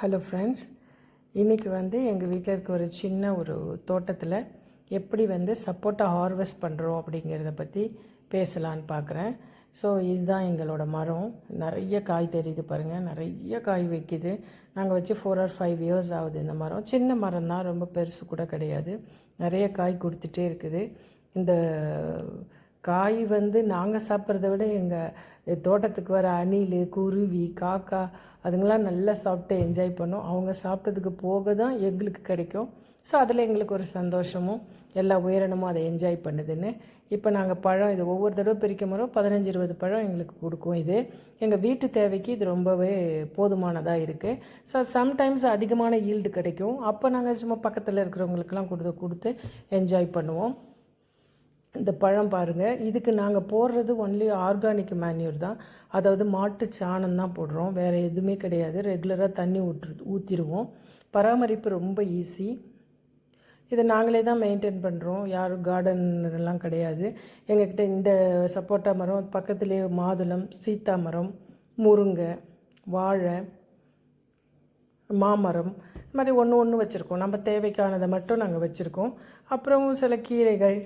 Hello friends, இன்றைக்கி எங்கள் வீட்டில் இருக்க ஒரு சின்ன ஒரு தோட்டத்தில் எப்படி சப்போட்டா ஹார்வெஸ்ட் பண்ணுறோம் அப்படிங்கிறத பற்றி பேசலான்னு பார்க்குறேன். ஸோ இதுதான் எங்களோட மரம். நிறைய காய் தெரியுது பாருங்கள், நிறைய காய் வைக்கிது. நாங்கள் வச்சு 4 or 5 years ஆகுது. இந்த மரம் சின்ன மரம் தான், ரொம்ப பெருசு கூட கிடையாது. நிறைய காய் கொடுத்துட்டே இருக்குது. இந்த காய் நாங்கள் சாப்பிட்றத விட எங்கள் தோட்டத்துக்கு வர அணில், குருவி, காக்கா அதுங்களாம் நல்லா சாப்பிட்டு என்ஜாய் பண்ணோம். அவங்க சாப்பிட்டதுக்கு போக தான் எங்களுக்கு கிடைக்கும். ஸோ அதில் எங்களுக்கு ஒரு சந்தோஷமும் எல்லா உயிரினமும் அதை என்ஜாய் பண்ணுதுன்னு. இப்போ நாங்கள் பழம் இது ஒவ்வொரு தடவை பிரிக்கும் போதும் 15-20 பழம் எங்களுக்கு கொடுக்கும். இது எங்கள் வீட்டு தேவைக்கு இது ரொம்பவே போதுமானதாக இருக்குது. ஸோ சம்டைம்ஸ் அதிகமான ஈல்டு கிடைக்கும். அப்போ நாங்கள் சும்மா பக்கத்தில் இருக்கிறவங்களுக்கெல்லாம் கொடுத்து என்ஜாய் பண்ணுவோம். இந்த பழம் பாருங்கள், இதுக்கு நாங்கள் போடுறது ஒன்லி ஆர்கானிக் மேன்யூர் தான். அதாவது மாட்டு சாணம் தான் போடுறோம், வேறு எதுவுமே கிடையாது. ரெகுலராக தண்ணி ஊற்றிடுவோம். பராமரிப்பு ரொம்ப ஈஸி. இதை நாங்களே தான் மெயின்டைன் பண்ணுறோம். யாரும் கார்டன்லாம் கிடையாது எங்ககிட்ட. இந்த சப்போட்டா மரம் பக்கத்துலேயே மாதுளம், சீத்தா மரம், முருங்கை, வாழை, மாமரம், இது மாதிரி ஒன்று வச்சுருக்கோம். நம்ம தேவைக்கானதை மட்டும் நாங்கள் வச்சுருக்கோம். அப்புறம் சில கீரைகள்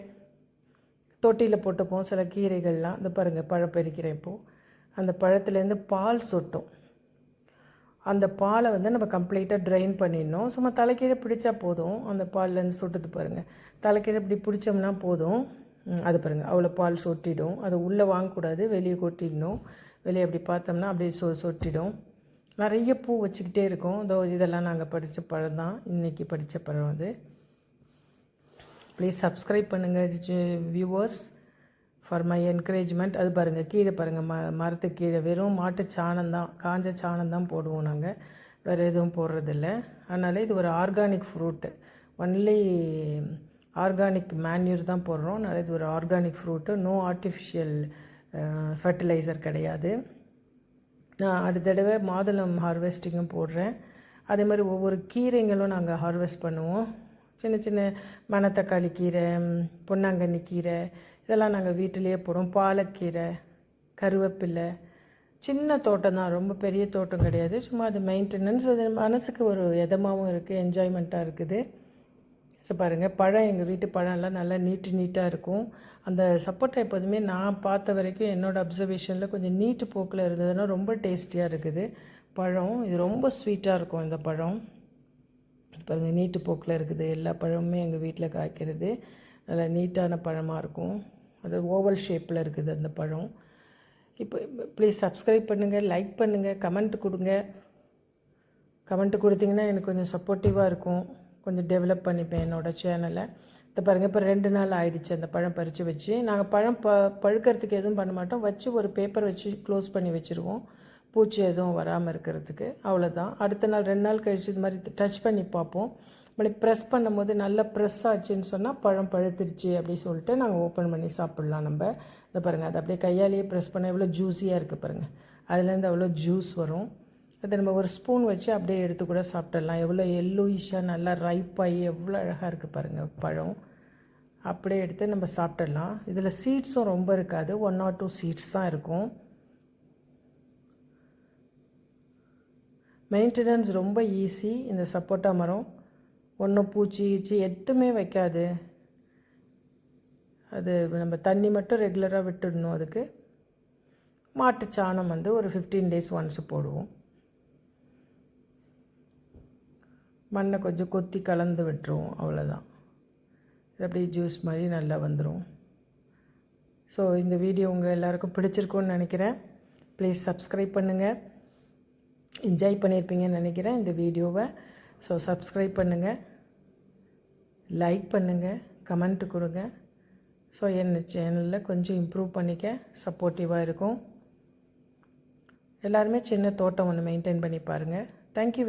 தொட்டியில் போட்டுப்போம். சில கீரைகள்லாம் இந்த பாருங்கள், பழம் பறிக்கிறேன் இப்போது. அந்த பழத்துலேருந்து பால் சொட்டும். அந்த பாலை நம்ம கம்ப்ளீட்டாக ட்ரைன் பண்ணிடணும். சும்மா தலைக்கீழே பிடிச்சா போதும். அந்த பால்லேருந்து சொட்டுது பாருங்கள். தலைக்கீழே இப்படி பிடிச்சோம்னா போதும். அது பாருங்கள், அவ்வளோ பால் சொட்டிடும். அது உள்ளே வாங்கக்கூடாது, வெளியே கொட்டிடணும். வெளியே அப்படி பார்த்தோம்னா அப்படியே சொட்டிடும். நிறைய பூ வச்சுக்கிட்டே இருக்கும். இதெல்லாம் நாங்கள் படித்த பழம் தான், இன்றைக்கி படித்த பழம். அது ப்ளீஸ் சப்ஸ்கிரைப் பண்ணுங்கள் வியூவர்ஸ் ஃபார் மை என்கரேஜ்மெண்ட். அது பாருங்கள், கீழே பாருங்கள், மரத்துக்கு கீழே வெறும் மாட்டு சாணம் தான், காஞ்ச சாணம் தான் போடுவோம் நாங்கள், வேறு எதுவும் போடுறதில்ல. அதனால் இது ஒரு organic fruit, only organic manure தான் போடுறோம். அதனால் இது ஒரு organic fruit, no artificial fertiliser கிடையாது. நான் அடுத்த தடவை மாதுளம் ஹார்வெஸ்டிங்கும் போடுறேன். அதே மாதிரி ஒவ்வொரு கீரைங்களும் நாங்கள் ஹார்வெஸ்ட் பண்ணுவோம். சின்ன சின்ன மணத்தக்காளி கீரை, பொன்னாங்கண்ணி கீரை, இதெல்லாம் நாங்கள் வீட்டிலையே போடுவோம். பாலக்கீரை, கருவேப்பிலை. சின்ன தோட்டம் தான், ரொம்ப பெரிய தோட்டம் கிடையாது. சும்மா அது மெயின்டெனன்ஸ். அது மனசுக்கு ஒரு இதமாகவும் இருக்குது, என்ஜாய்மெண்ட்டாக இருக்குது. ஸோ பாருங்கள், பழம் எங்கள் வீட்டு பழம்லாம் நல்லா நீட்டாக இருக்கும். அந்த சப்போட்டா எப்போதுமே நான் பார்த்த வரைக்கும் என்னோடய அப்சர்வேஷனில் கொஞ்சம் நீட்டு போக்கில் இருந்ததுன்னா ரொம்ப டேஸ்டியாக இருக்குது பழம். இது ரொம்ப ஸ்வீட்டாக இருக்கும் இந்த பழம். பாருங்கள், நீட்டு போக்கில் இருக்குது. எல்லா பழமுமே எங்கள் வீட்டில் காய்க்கிறது. நல்லா நீட்டான பழமாக இருக்கும். அது ஓவல் ஷேப்பில் இருக்குது அந்த பழம். இப்போ ப்ளீஸ் சப்ஸ்கிரைப் பண்ணுங்கள், லைக் பண்ணுங்கள், கமெண்ட் கொடுங்க. கமெண்ட் கொடுத்தீங்கன்னா எனக்கு கொஞ்சம் சப்போர்ட்டிவாக இருக்கும். கொஞ்சம் டெவலப் பண்ணிப்பேன் என்னோடய சேனலை. இதை பாருங்கள், இப்போ 2 நாள் ஆகிடுச்சு அந்த பழம் பறித்து வச்சு. நாங்கள் பழம் பழுக்கிறதுக்கு எதுவும் பண்ண மாட்டோம். வச்சு ஒரு பேப்பர் வச்சு க்ளோஸ் பண்ணி வச்சுருவோம், பூச்சி எதுவும் வராமல் இருக்கிறதுக்கு. அவ்வளோதான். அடுத்த நாள் 2 நாள் கழிச்சு இது மாதிரி டச் பண்ணி பார்ப்போம். மணி ப்ரெஸ் பண்ணும்போது நல்லா ப்ரெஸ் ஆச்சுன்னு சொன்னால் பழம் பழுத்துருச்சு அப்படி சொல்லிட்டு நாங்கள் ஓப்பன் பண்ணி சாப்பிட்லாம். நம்ம இதை பாருங்கள், அது அப்படியே கையாலேயே ப்ரெஸ் பண்ண எவ்வளோ ஜூஸியாக இருக்குது பாருங்கள். அதுலேருந்து அவ்வளோ ஜூஸ் வரும். அதை நம்ம ஒரு ஸ்பூன் வச்சு அப்படியே எடுத்து கூட சாப்பிட்டுடலாம். எவ்வளோ எல்லோயிஷாக நல்லா ரைப்பாகி எவ்வளோ அழகாக இருக்குது பாருங்கள் பழம். அப்படியே எடுத்து நம்ம சாப்பிட்டுடலாம். இதில் சீட்ஸும் ரொம்ப இருக்காது, 1 or 2 சீட்ஸ் தான் இருக்கும். மெயின்டெனன்ஸ் ரொம்ப ஈஸி. இந்த சப்போட்டா மரம் ஒன்றும் பூச்சி எதுவுமே வைக்காது. அது நம்ம தண்ணி மட்டும் ரெகுலராக விட்டுடணும். அதுக்கு மாட்டு சாணம் ஒரு 15 days ஒன்ஸ் போடுவோம். மண்ணை கொஞ்சம் கொத்தி கலந்து விட்டுருவோம், அவ்வளோதான். இது அப்படியே ஜூஸ் மாதிரி நல்லா வந்துடும். ஸோ இந்த வீடியோ உங்கள் எல்லாருக்கும் பிடிச்சிருக்குன்னு நினைக்கிறேன். ப்ளீஸ் சப்ஸ்கிரைப் பண்ணுங்கள். என்ஜாய் பண்ணியிருப்பீங்கன்னு நினைக்கிறேன் இந்த வீடியோவை. ஸோ சப்ஸ்கிரைப் பண்ணுங்கள், லைக் பண்ணுங்கள், கமெண்ட் கொடுங்க. ஸோ என் சேனலில் கொஞ்சம் இம்ப்ரூவ் பண்ணிக்க சப்போர்ட்டிவாக இருக்கும். எல்லாருமே சின்ன தோட்டம் ஒன்று மெயின்டைன் பண்ணி பாருங்கள். Thank you very